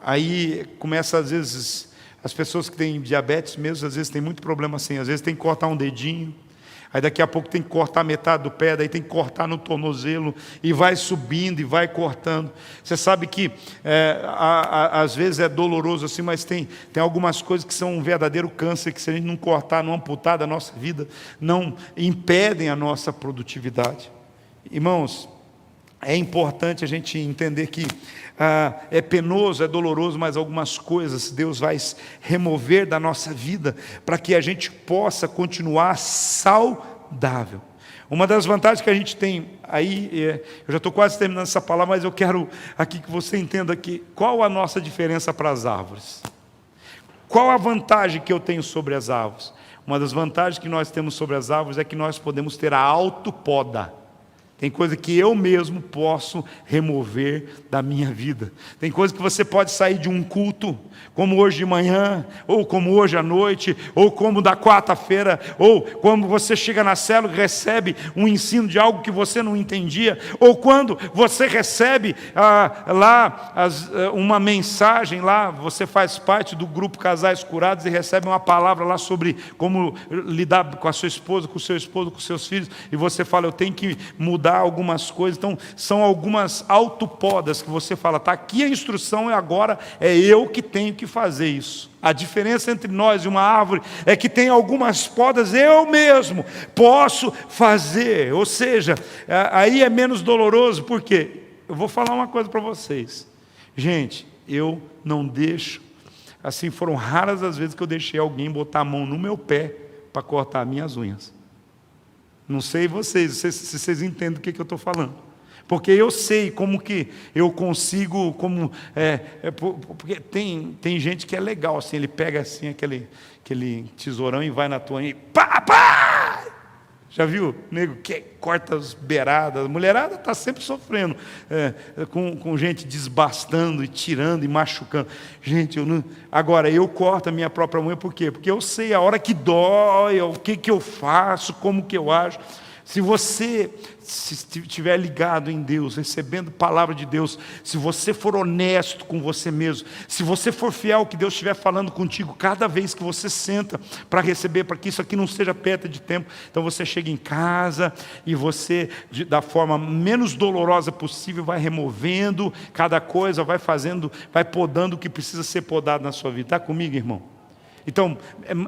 Aí começa às vezes... As pessoas que têm diabetes mesmo, às vezes tem muito problema assim, às vezes tem que cortar um dedinho, aí daqui a pouco tem que cortar metade do pé, daí tem que cortar no tornozelo, e vai subindo e vai cortando. Você sabe que às vezes é doloroso assim, mas tem algumas coisas que são um verdadeiro câncer, que se a gente não cortar, não amputar da nossa vida, não impedem a nossa produtividade. Irmãos, é importante a gente entender que é penoso, é doloroso, mas algumas coisas Deus vai remover da nossa vida para que a gente possa continuar saudável. Uma das vantagens que a gente tem aí, eu já estou quase terminando essa palavra, mas eu quero aqui que você entenda aqui, qual a nossa diferença para as árvores? Qual a vantagem que eu tenho sobre as árvores? Uma das vantagens que nós temos sobre as árvores é que nós podemos ter a autopoda. Tem coisa que eu mesmo posso remover da minha vida. Tem coisa que você pode sair de um culto, como hoje de manhã, ou como hoje à noite, ou como da quarta-feira, ou quando você chega na célula e recebe um ensino de algo que você não entendia, ou quando você recebe uma mensagem lá, você faz parte do grupo Casais Curados e recebe uma palavra lá sobre como lidar com a sua esposa, com o seu esposo, com os seus filhos, e você fala, eu tenho que mudar algumas coisas. Então são algumas autopodas que você fala, está aqui a instrução e agora é eu que tenho que fazer isso. A diferença entre nós e uma árvore é que tem algumas podas eu mesmo posso fazer, ou seja, aí é menos doloroso, porque eu vou falar uma coisa para vocês, gente, eu não deixo, assim, foram raras as vezes que eu deixei alguém botar a mão no meu pé para cortar minhas unhas. Não sei se vocês entendem o que eu estou falando. Porque eu sei como que eu consigo, porque tem gente que é legal, assim, ele pega assim aquele tesourão e vai na tua e pá! Já viu? Nego que corta as beiradas, a mulherada está sempre sofrendo, com gente desbastando e tirando e machucando. Gente, agora eu corto a minha própria unha, por quê? Porque eu sei a hora que dói, o que eu faço, como que eu ajo. Se você estiver ligado em Deus, recebendo a palavra de Deus, se você for honesto com você mesmo, se você for fiel ao que Deus estiver falando contigo, cada vez que você senta para receber, para que isso aqui não seja perda de tempo, então você chega em casa e você, da forma menos dolorosa possível, vai removendo cada coisa, vai fazendo, vai podando o que precisa ser podado na sua vida. Está comigo, irmão? Então,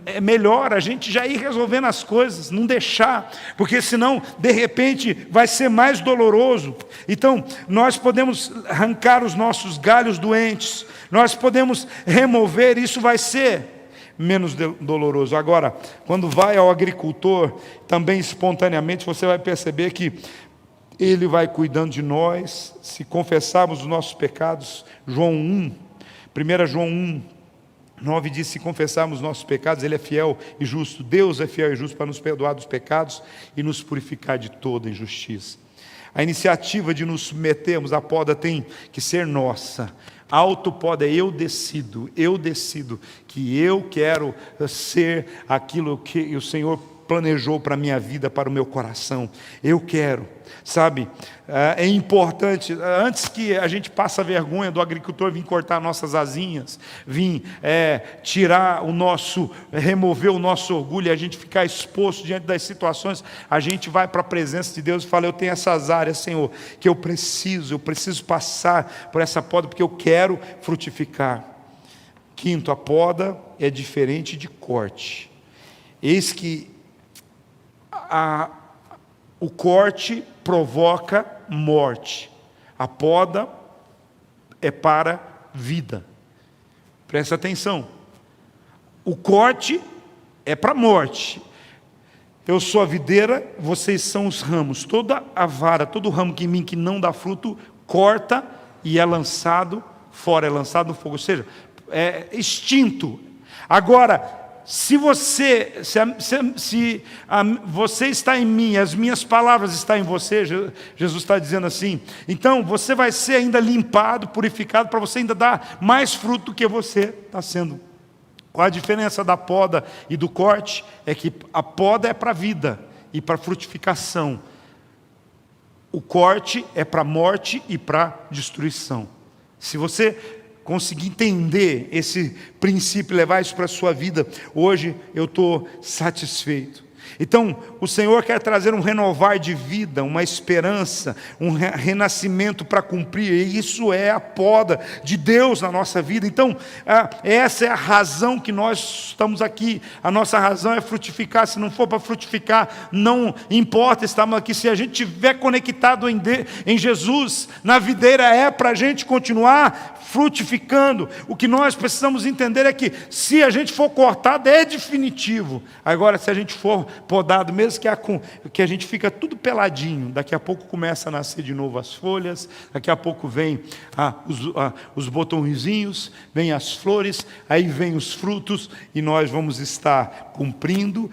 é melhor a gente já ir resolvendo as coisas, não deixar, porque senão, de repente, vai ser mais doloroso. Então, nós podemos arrancar os nossos galhos doentes, nós podemos remover, isso vai ser menos doloroso. Agora, quando vai ao agricultor, também espontaneamente, você vai perceber que ele vai cuidando de nós, se confessarmos os nossos pecados. João 1, 1 João 1:9 diz, se confessarmos nossos pecados, Ele é fiel e justo. Deus é fiel e justo para nos perdoar dos pecados e nos purificar de toda injustiça. A iniciativa de nos submetermos à poda tem que ser nossa. A autopoda é eu decido que eu quero ser aquilo que o Senhor planejou para a minha vida, para o meu coração. Eu quero, sabe? É importante, antes que a gente passe a vergonha do agricultor vir cortar nossas asinhas, vir tirar remover o nosso orgulho, e a gente ficar exposto diante das situações, a gente vai para a presença de Deus e fala, eu tenho essas áreas, Senhor, que eu preciso passar por essa poda, porque eu quero frutificar. Quinto, a poda é diferente de corte. Eis que o corte provoca morte, a poda é para vida. Presta atenção, o corte é para morte. Eu sou a videira, vocês são os ramos. Toda a vara, todo ramo que em mim que não dá fruto, corta e é lançado fora, é lançado no fogo, ou seja, é extinto. Agora, se você está em mim, as minhas palavras estão em você, Jesus está dizendo assim, então você vai ser ainda limpado, purificado, para você ainda dar mais fruto do que você está sendo. Qual a diferença da poda e do corte? É que a poda é para a vida e para a frutificação. O corte é para a morte e para a destruição. Se você conseguir entender esse princípio, levar isso para a sua vida, hoje eu estou satisfeito. Então, o Senhor quer trazer um renovar de vida, uma esperança, um renascimento para cumprir, e isso é a poda de Deus na nossa vida. Então, essa é a razão que nós estamos aqui. A nossa razão é frutificar. Se não for para frutificar, não importa estarmos aqui. Se a gente estiver conectado em Jesus, na videira, é para a gente continuar frutificando. O que nós precisamos entender é que se a gente for cortado, é definitivo. Agora, se a gente for podado, mesmo que a gente fica tudo peladinho, daqui a pouco começa a nascer de novo as folhas, daqui a pouco vem os botõezinhos, vem as flores, aí vem os frutos, e nós vamos estar cumprindo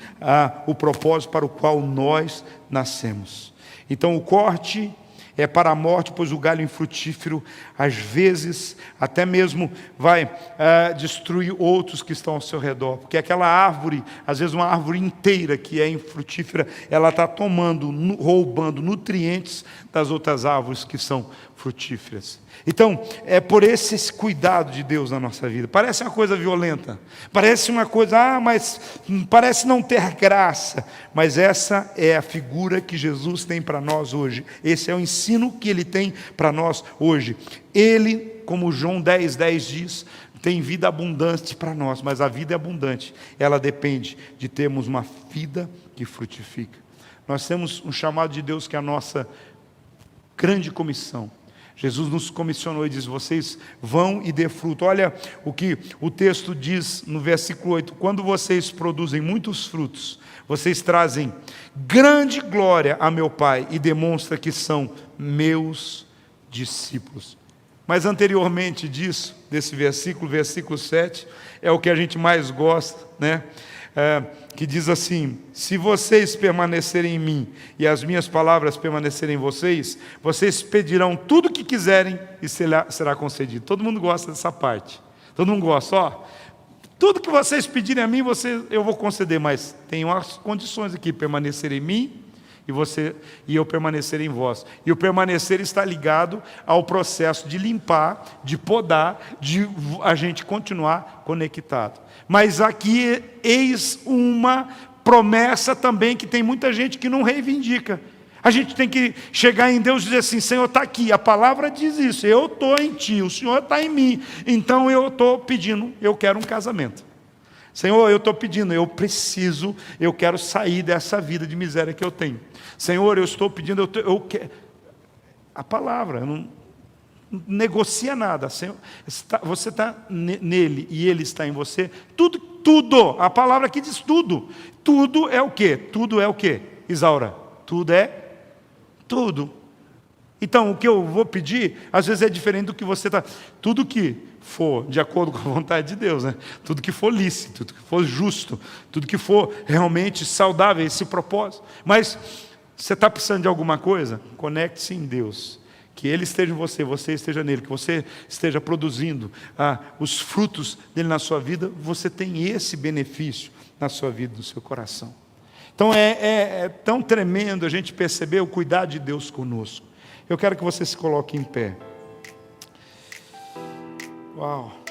o propósito para o qual nós nascemos. Então, o corte é para a morte, pois o galho infrutífero, às vezes, até mesmo vai destruir outros que estão ao seu redor. Porque aquela árvore, às vezes uma árvore inteira que é infrutífera, ela está roubando nutrientes das outras árvores que são frutíferas. Então, é por esse cuidado de Deus na nossa vida. Parece uma coisa violenta, parece uma coisa, mas parece não ter graça. Mas essa é a figura que Jesus tem para nós hoje. Esse é o ensino que Ele tem para nós hoje. Ele, como João 10:10 diz, tem vida abundante para nós, mas a vida é abundante. Ela depende de termos uma vida que frutifica. Nós temos um chamado de Deus que é a nossa grande comissão. Jesus nos comissionou e diz: vocês vão e dê fruto. Olha o que o texto diz no versículo 8: quando vocês produzem muitos frutos, vocês trazem grande glória a meu Pai e demonstra que são meus discípulos. Mas anteriormente disso, desse versículo 7, é o que a gente mais gosta, né? Que diz assim: se vocês permanecerem em mim e as minhas palavras permanecerem em vocês, vocês pedirão tudo o que quiserem e será concedido. Todo mundo gosta dessa parte. Todo mundo gosta, ó. Tudo que vocês pedirem a mim, eu vou conceder, mas tem umas condições aqui: permanecer em mim e eu permanecer em vós. E o permanecer está ligado ao processo de limpar, de podar, de a gente continuar conectado. Mas aqui eis uma promessa também que tem muita gente que não reivindica. A gente tem que chegar em Deus e dizer assim: Senhor, está aqui, a palavra diz isso, eu estou em Ti, o Senhor está em mim, então eu estou pedindo, eu quero um casamento. Senhor, eu estou pedindo, eu quero sair dessa vida de miséria que eu tenho. Senhor, eu estou pedindo, eu quero. A palavra, não negocia nada. Senhor, você está nele e ele está em você. Tudo, a palavra aqui diz tudo. Tudo é o quê? Tudo é o quê, Isaura? Tudo é tudo. Então, o que eu vou pedir, às vezes é diferente do que você está. Tudo que for de acordo com a vontade de Deus, né? Tudo que for lícito, tudo que for justo, tudo que for realmente saudável, esse propósito. Mas você está precisando de alguma coisa? Conecte-se em Deus. Que Ele esteja em você, você esteja nele, que você esteja produzindo os frutos dele na sua vida. Você tem esse benefício na sua vida, no seu coração. Então é tão tremendo a gente perceber o cuidado de Deus conosco. Eu quero que você se coloque em pé. Uau!